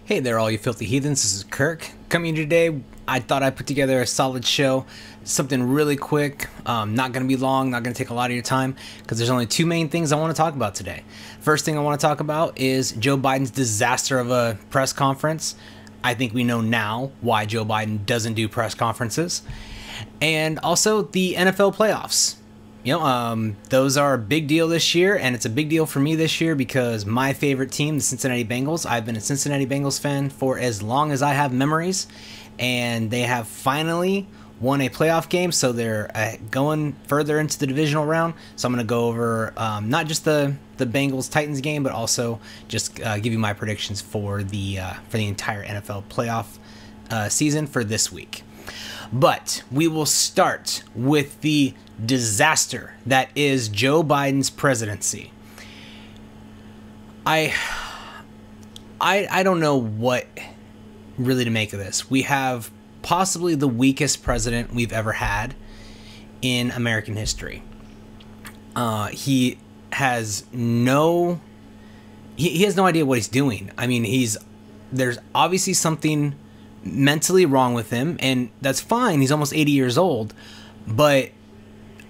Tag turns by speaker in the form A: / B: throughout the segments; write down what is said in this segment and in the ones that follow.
A: Hey there, all you filthy heathens. This is Kirk coming today. I thought I'd put together a solid show, something really quick, not going to be long, not going to take a lot of your time, because there's only two main things I want to talk about today. First thing I want to talk about is Joe Biden's disaster of a press conference. I think we know now why Joe Biden doesn't do press conferences. And also the NFL playoffs. Those are a big deal this year, and it's a big deal for me this year because my favorite team, the Cincinnati Bengals, I've been a Cincinnati Bengals fan for as long as I have memories, and they have finally won a playoff game, so they're going further into the divisional round. So I'm going to go over not just the Bengals-Titans game, but also just give you my predictions for the entire NFL playoff season for this week. But we will start with the disaster that is Joe Biden's presidency. I don't know what really to make of this. We have possibly the weakest president we've ever had in American history. He has no idea what he's doing. I mean, there's obviously something mentally wrong with him, and that's fine. He's almost 80 years old, but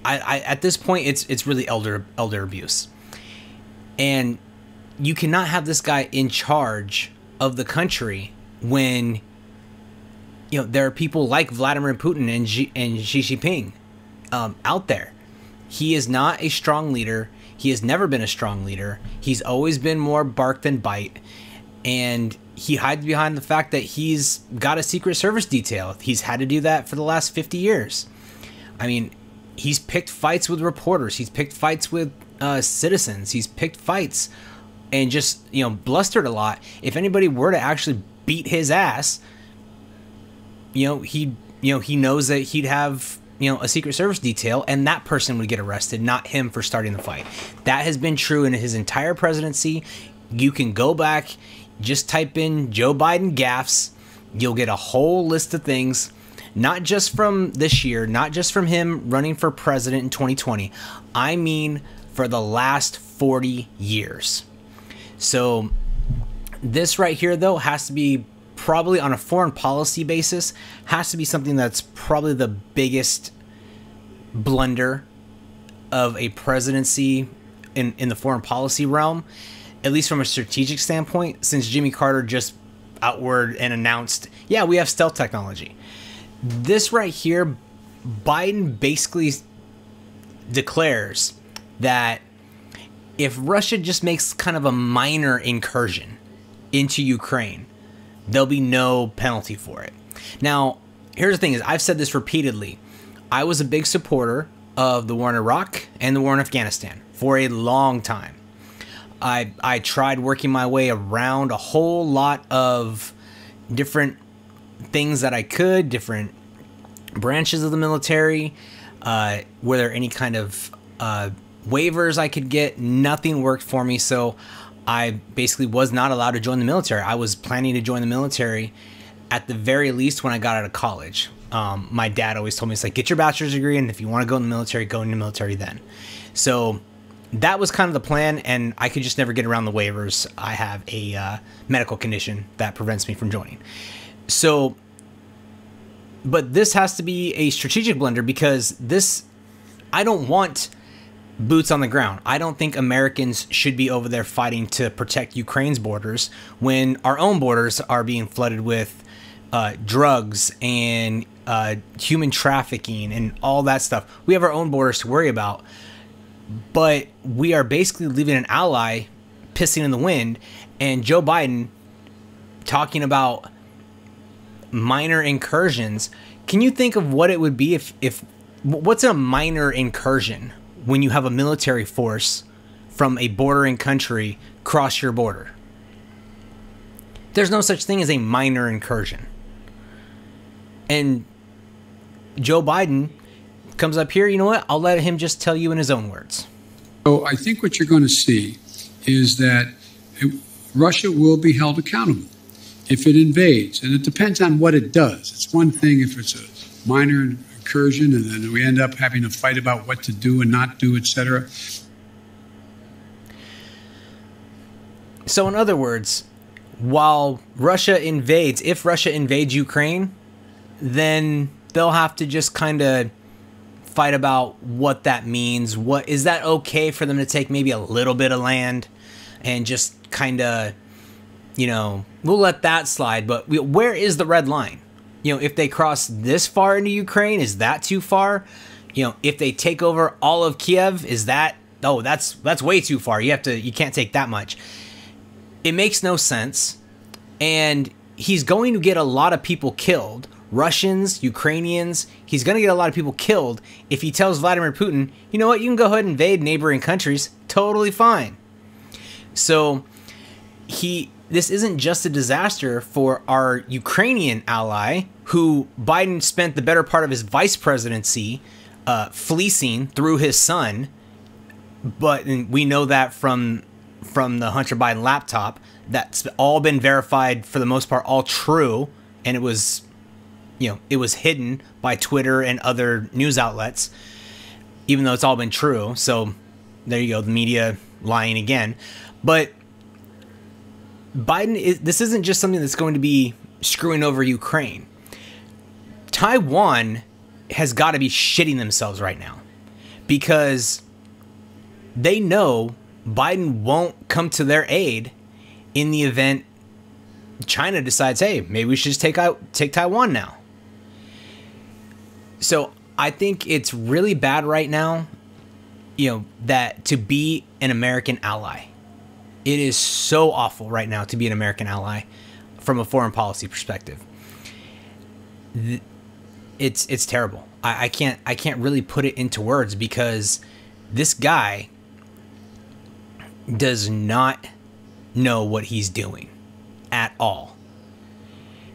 A: I at this point it's really elder abuse, and you cannot have this guy in charge of the country when there are people like Vladimir Putin and Xi Jinping out there. He is not a strong leader. He has never been a strong leader. He's always been more bark than bite, and he hides behind the fact that he's got a Secret Service detail. He's had to do that for the last 50 years. I mean, he's picked fights with reporters. He's picked fights with citizens. He's picked fights and just, blustered a lot. If anybody were to actually beat his ass, he knows that he'd have, a Secret Service detail, and that person would get arrested, not him for starting the fight. That has been true in his entire presidency. You can go back, just type in Joe Biden gaffes. You'll get a whole list of things, not just from this year, not just from him running for president in 2020. I mean, for the last 40 years. So this right here, though, has to be probably on a foreign policy basis, has to be something that's probably the biggest blunder of a presidency in the foreign policy realm, at least from a strategic standpoint, since Jimmy Carter just outward and announced, yeah, we have stealth technology. This right here, Biden basically declares that if Russia just makes kind of a minor incursion into Ukraine, there'll be no penalty for it. Now, here's the thing is, I've said this repeatedly. I was a big supporter of the war in Iraq and the war in Afghanistan for a long time. I tried working my way around a whole lot of different things that I could, different branches of the military. Were there any kind of waivers I could get? Nothing worked for me, so I basically was not allowed to join the military. I was planning to join the military at the very least when I got out of college. My dad always told me, it's like, get your bachelor's degree, and if you want to go in the military, go in the military then. So that was kind of the plan, and I could just never get around the waivers. I have a medical condition that prevents me from joining. So, but this has to be a strategic blunder because I don't want boots on the ground. I don't think Americans should be over there fighting to protect Ukraine's borders when our own borders are being flooded with drugs and human trafficking and all that stuff. We have our own borders to worry about. But we are basically leaving an ally pissing in the wind, and Joe Biden talking about minor incursions. Can you think of what it would be if what's a minor incursion when you have a military force from a bordering country cross your border? There's no such thing as a minor incursion. And Joe Biden comes up here, you know what? I'll let him just tell you in his own words.
B: So I think what you're going to see is that Russia will be held accountable if it invades. And it depends on what it does. It's one thing if it's a minor incursion and then we end up having a fight about what to do and not do, etc.
A: So in other words, while Russia invades, if Russia invades Ukraine, then they'll have to just kind of fight about what that means. What is that okay for them to take maybe a little bit of land and just kind of, we'll let that slide. But where is the red line? If they cross this far into Ukraine, is that too far? If they take over all of Kiev, is that, that's way too far. You can't take that much. It makes no sense. And he's going to get a lot of people killed. Russians, Ukrainians, he's going to get a lot of people killed if he tells Vladimir Putin, you know what, you can go ahead and invade neighboring countries. Totally fine. So this isn't just a disaster for our Ukrainian ally, who Biden spent the better part of his vice presidency fleecing through his son. But we know that from the Hunter Biden laptop. That's all been verified, for the most part, all true. And it was hidden by Twitter and other news outlets, even though it's all been true. So there you go, the media lying again. But this isn't just something that's going to be screwing over Ukraine. Taiwan has got to be shitting themselves right now, because they know Biden won't come to their aid in the event China decides, hey, maybe we should just take Taiwan now. So I think it's really bad right now, that to be an American ally. It is so awful right now to be an American ally from a foreign policy perspective. It's terrible. I can't really put it into words, because this guy does not know what he's doing at all.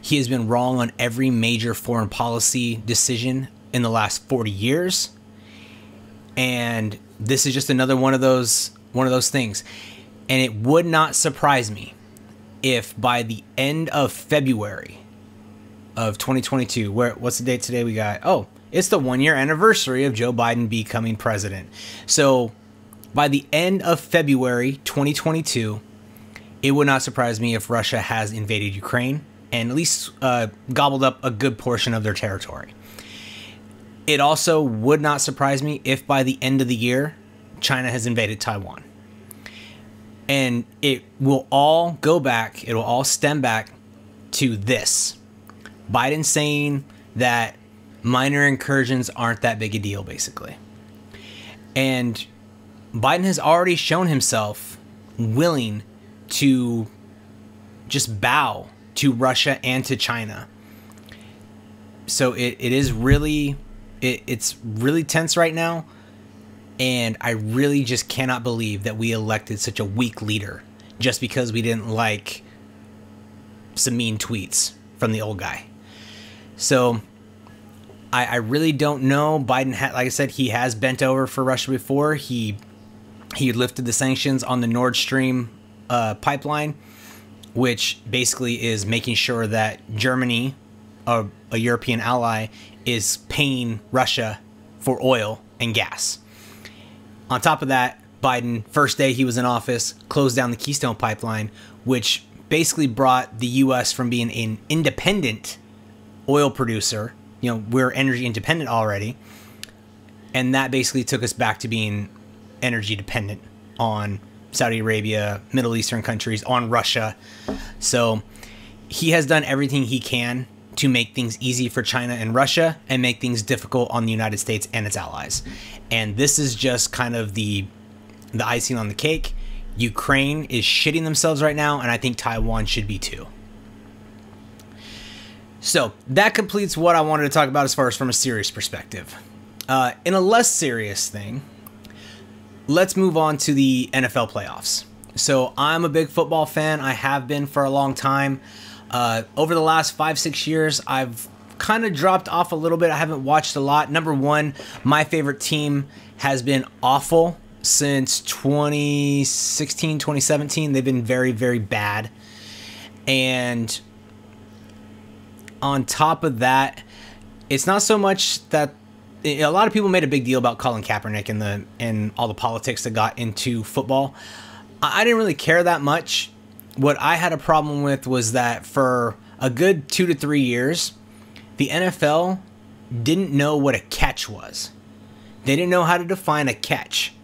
A: He has been wrong on every major foreign policy decision in the last 40 years. And this is just another one of those things. And it would not surprise me if by the end of February of 2022, what's the date today we got? Oh, it's the 1-year anniversary of Joe Biden becoming president. So by the end of February 2022, it would not surprise me if Russia has invaded Ukraine and at least gobbled up a good portion of their territory. It also would not surprise me if by the end of the year, China has invaded Taiwan. And it will all go back, it will all stem back to this. Biden saying that minor incursions aren't that big a deal, basically. And Biden has already shown himself willing to just bow to Russia and to China. So it's really tense right now. And I really just cannot believe that we elected such a weak leader just because we didn't like some mean tweets from the old guy. So I really don't know. Biden, like I said, he has bent over for Russia before. He lifted the sanctions on the Nord Stream pipeline, which basically is making sure that Germany, a European ally, is paying Russia for oil and gas. On top of that, Biden, first day he was in office, closed down the Keystone Pipeline, which basically brought the U.S. from being an independent oil producer. We're energy independent already. And that basically took us back to being energy dependent on Saudi Arabia, Middle Eastern countries, on Russia. So he has done everything he can to make things easy for China and Russia and make things difficult on the United States and its allies. And this is just kind of the icing on the cake. Ukraine is shitting themselves right now, and I think Taiwan should be too. So that completes what I wanted to talk about as far as from a serious perspective. In a less serious thing, let's move on to the NFL playoffs. So I'm a big football fan. I have been for a long time. Over the last 5-6 years, I've kind of dropped off a little bit. I haven't watched a lot. Number one, my favorite team has been awful since 2016, 2017. They've been very, very bad. And on top of that, it's not so much that a lot of people made a big deal about Colin Kaepernick and all the politics that got into football. I didn't really care that much. what I had a problem with was that for a good 2 to 3 years, the NFL didn't know what a catch was. They didn't know how to define a catch.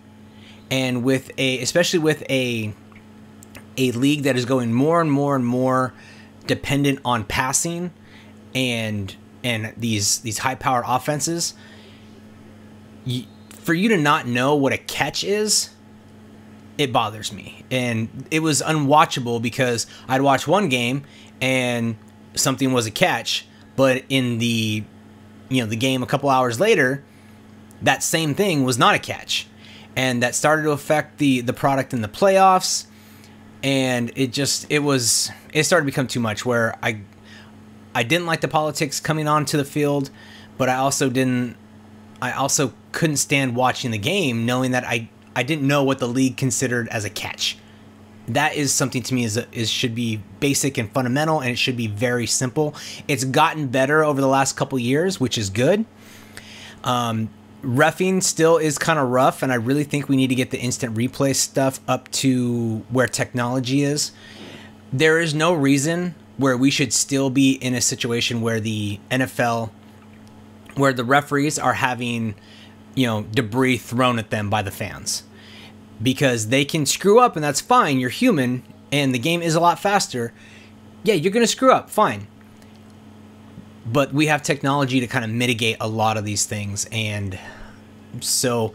A: And especially with a league that is going more and more and more dependent on passing and these high-powered offenses, for you to not know what a catch is, it bothers me. And it was unwatchable because I'd watch one game and something was a catch, but in the game a couple hours later, that same thing was not a catch. And that started to affect the product in the playoffs. And it started to become too much, where I didn't like the politics coming onto the field, but I also couldn't stand watching the game knowing that I didn't know what the league considered as a catch. That is something to me is should be basic and fundamental, and it should be very simple. It's gotten better over the last couple years, which is good. Reffing still is kind of rough, and I really think we need to get the instant replay stuff up to where technology is. There is no reason where we should still be in a situation where the NFL, where the referees are having, debris thrown at them by the fans. Because they can screw up, and that's fine. You're human, and the game is a lot faster. Yeah, you're going to screw up, fine. But we have technology to kind of mitigate a lot of these things, and so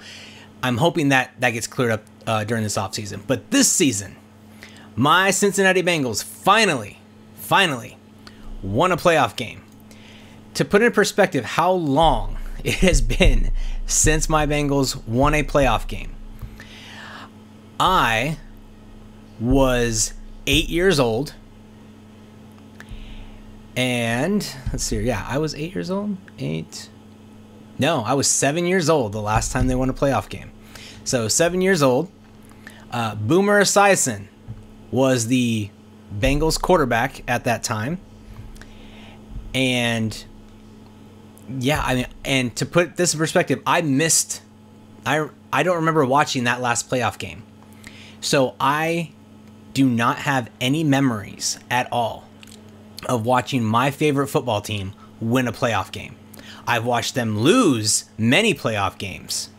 A: I'm hoping that gets cleared up during this offseason. But this season, my Cincinnati Bengals finally won a playoff game. To put in perspective how long it has been since my Bengals won a playoff game, I was 8 years old. And let's see here. Yeah, I was 8 years old. I was 7 years old the last time they won a playoff game. So 7 years old. Boomer Esiason was the Bengals quarterback at that time. And yeah, and to put this in perspective, I don't remember watching that last playoff game. So I do not have any memories at all of watching my favorite football team win a playoff game. I've watched them lose many playoff games.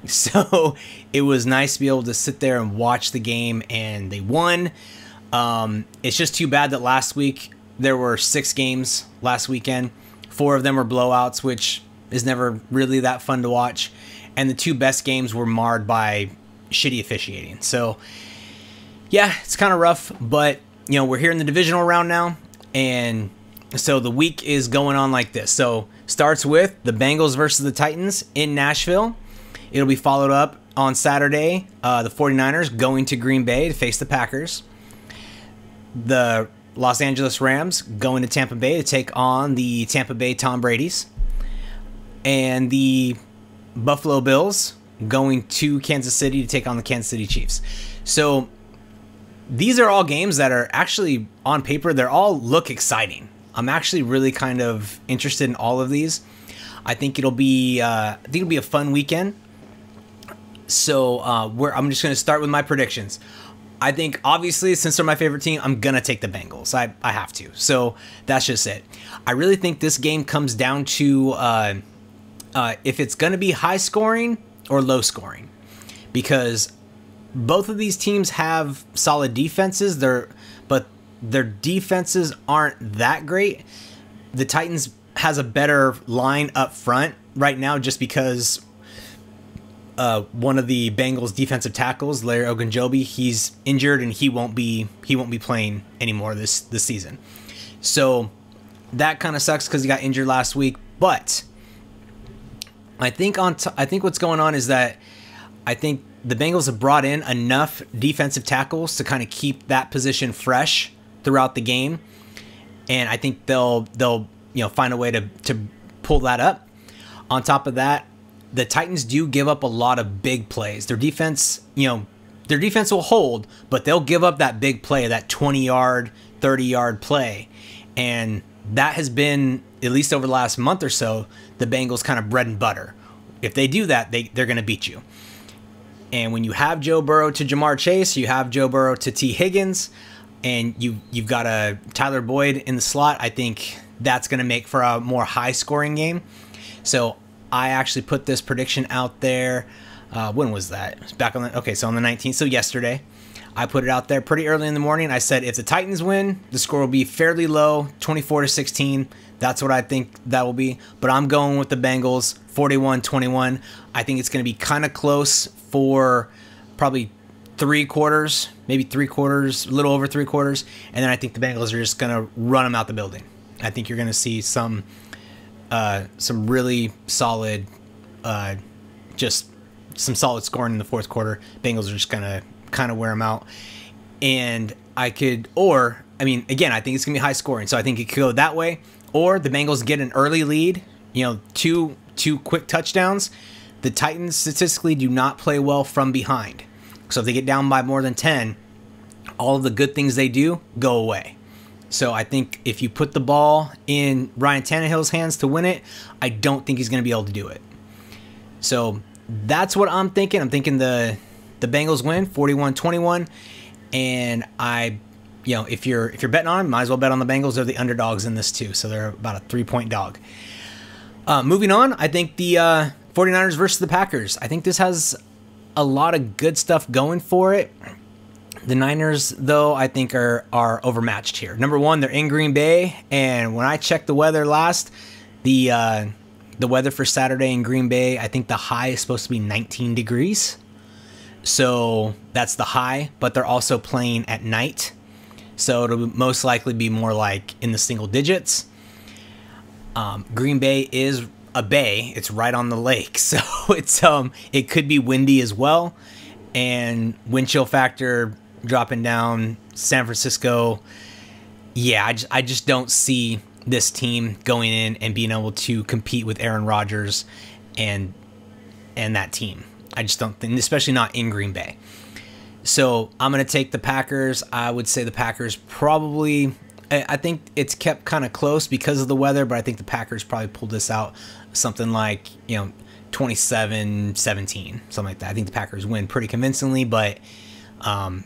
A: So it was nice to be able to sit there and watch the game, and they won. It's just too bad that last week there were 6 games last weekend. 4 of them were blowouts, which is never really that fun to watch. And the 2 best games were marred by shitty officiating. So yeah, it's kind of rough, but we're here in the divisional round now. And so the week is going on like this. So starts with the Bengals versus the Titans in Nashville. It'll be followed up on Saturday, the 49ers going to Green Bay to face the Packers. The Los Angeles Rams going to Tampa Bay to take on the Tampa Bay Tom Brady's. And the Buffalo Bills going to Kansas City to take on the Kansas City Chiefs. So these are all games that are actually, on paper, they all look exciting. I'm actually really kind of interested in all of these. I think it'll be a fun weekend. So I'm just going to start with my predictions. I think, obviously, since they're my favorite team, I'm going to take the Bengals. I have to. So that's just it. I really think this game comes down to if it's going to be high scoring or low scoring. Because both of these teams have solid defenses, but their defenses aren't that great. The Titans has a better line up front right now just because one of the Bengals defensive tackles, Larry Ogunjobi, he's injured and he won't be playing anymore this season. So that kind of sucks because he got injured last week. But I think what's going on is that I think the Bengals have brought in enough defensive tackles to kind of keep that position fresh throughout the game, and I think they'll find a way to pull that up. On top of that, the Titans do give up a lot of big plays. Their defense will hold, but they'll give up that big play, that 20-yard, 30-yard play, and that has been, at least over the last month or so, the Bengals' kind of bread and butter. If they do that, they're going to beat you. And when you have Joe Burrow to Jamar Chase, you have Joe Burrow to T. Higgins, and you've got a Tyler Boyd in the slot, I think that's going to make for a more high-scoring game. So I actually put this prediction out there. When was that? It was back on on the 19th, so yesterday. I put it out there pretty early in the morning. I said if the Titans win, the score will be fairly low, 24-16. That's what I think that will be. But I'm going with the Bengals, 41-21. I think it's going to be kind of close for probably 3 quarters, maybe 3/4, a little over 3/4. And then I think the Bengals are just going to run them out the building. I think you're going to see some really solid, just some solid scoring in the fourth quarter. Bengals are just going to kind of wear them out. And I think it's going to be high scoring. So I think it could go that way. Or the Bengals get an early lead, two quick touchdowns. The Titans statistically do not play well from behind. So if they get down by more than 10, all of the good things they do go away. So I think if you put the ball in Ryan Tannehill's hands to win it, I don't think he's going to be able to do it. So that's what I'm thinking. I'm thinking the Bengals win 41-21, and if you're betting on them, might as well bet on the Bengals. They're the underdogs in this too, so they're about a 3-point dog. Moving on, I think the 49ers versus the Packers. I think this has a lot of good stuff going for it. The Niners, though, I think are overmatched here. Number one, they're in Green Bay, and when I checked the weather last, the weather for Saturday in Green Bay, I think the high is supposed to be 19 degrees. So that's the high, but they're also playing at night. So it'll most likely be more like in the single digits. Green Bay is a bay. It's right on the lake. So it could be windy as well. And wind chill factor dropping down. San Francisco. Yeah, I just don't see this team going in and being able to compete with Aaron Rodgers and that team. I just don't think, especially not in Green Bay. So I'm going to take the Packers. I would say the Packers probably, I think it's kept kind of close because of the weather, but I think the Packers probably pulled this out something like, 27-17, something like that. I think the Packers win pretty convincingly, but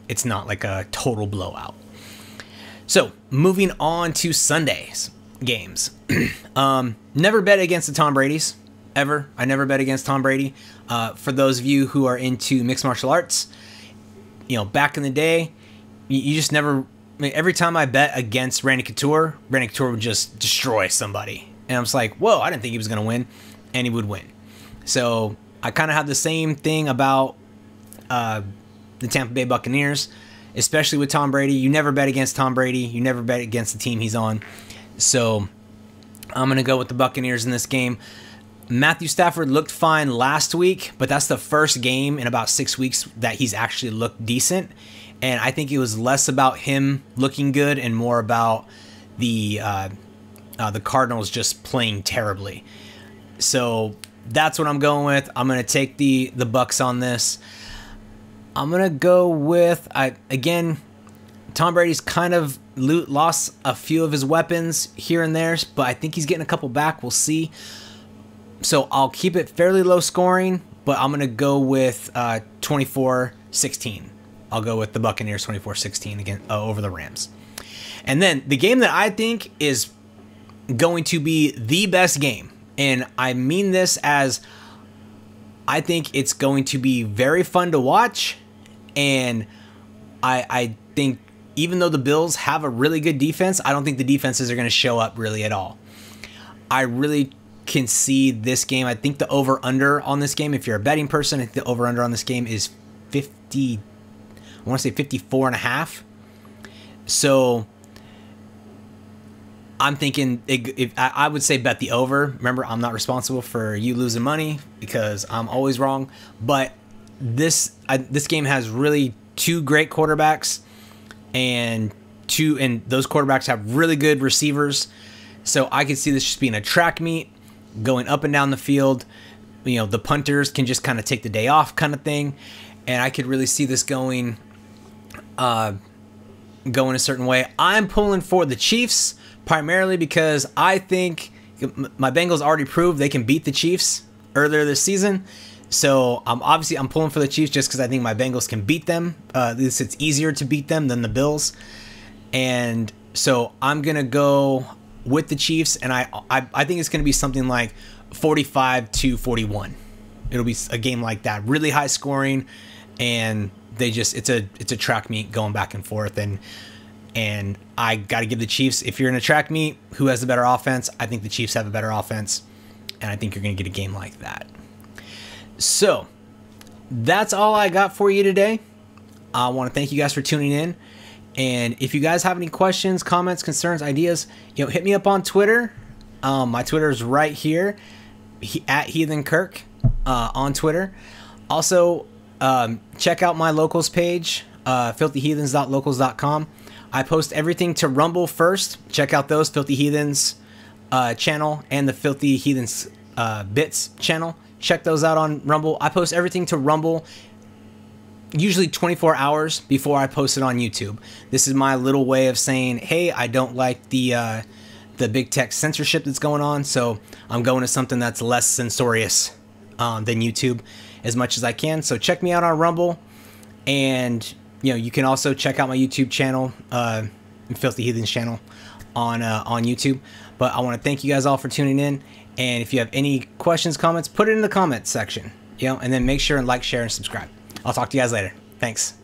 A: it's not like a total blowout. So moving on to Sunday's games. Never bet against the Tom Brady's. Ever. I never bet against Tom Brady. For those of you who are into mixed martial arts, back in the day, you just never. Every time I bet against Randy Couture would just destroy somebody, and I was like, "Whoa!" I didn't think he was going to win, and he would win. So I kind of have the same thing about the Tampa Bay Buccaneers, especially with Tom Brady. You never bet against Tom Brady. You never bet against the team he's on. So I'm going to go with the Buccaneers in this game. Matthew Stafford looked fine last week, but that's the first game in about 6 weeks that he's actually looked decent. And I think it was less about him looking good and more about the Cardinals just playing terribly. So that's what I'm going with. I'm going to take the Bucs on this. I'm going to go with, Tom Brady's kind of lost a few of his weapons here and there, but I think he's getting a couple back. We'll see. So I'll keep it fairly low scoring, but I'm going to go with 24-16. I'll go with the Buccaneers 24-16 again over the Rams. And then the game that I think is going to be the best game, and I mean this as I think it's going to be very fun to watch, and I think even though the Bills have a really good defense, I don't think the defenses are going to show up really at all. I really can see this game. I think the over-under on this game, if you're a betting person, I think the over-under on this game is 50, I want to say 54.5. So I'm thinking, if I would say bet the over. Remember, I'm not responsible for you losing money because I'm always wrong. But this game has really two great quarterbacks, and those quarterbacks have really good receivers. So I could see this just being a track meet, going up and down the field. The punters can just kind of take the day off kind of thing. And I could really see this going a certain way. I'm pulling for the Chiefs primarily because I think my Bengals already proved they can beat the Chiefs earlier this season. So I'm pulling for the Chiefs just because I think my Bengals can beat them. At least it's easier to beat them than the Bills. And so I'm going to go with the Chiefs, and I think it's going to be something like 45-41. It'll be a game like that, really high scoring, and it's a track meet going back and forth, and I got to give the Chiefs. If you're in a track meet, who has the better offense? I think the Chiefs have a better offense, and I think you're going to get a game like that. So that's all I got for you today. I want to thank you guys for tuning in. And if you guys have any questions, comments, concerns, ideas, hit me up on Twitter. My Twitter is right here, at Heathen Kirk on Twitter. Also, check out my locals page, filthyheathens.locals.com. I post everything to Rumble first. Check out those, Filthy Heathens channel and the Filthy Heathens Bits channel. Check those out on Rumble. I post everything to Rumble usually 24 hours before I post it on YouTube. This is my little way of saying, hey, I don't like the big tech censorship that's going on, so I'm going to something that's less censorious than YouTube as much as I can. So check me out on Rumble, and you can also check out my YouTube channel, Filthy Heathens channel on YouTube. But I want to thank you guys all for tuning in, and if you have any questions, comments, put it in the comments section, and then make sure and like, share, and subscribe. I'll talk to you guys later. Thanks.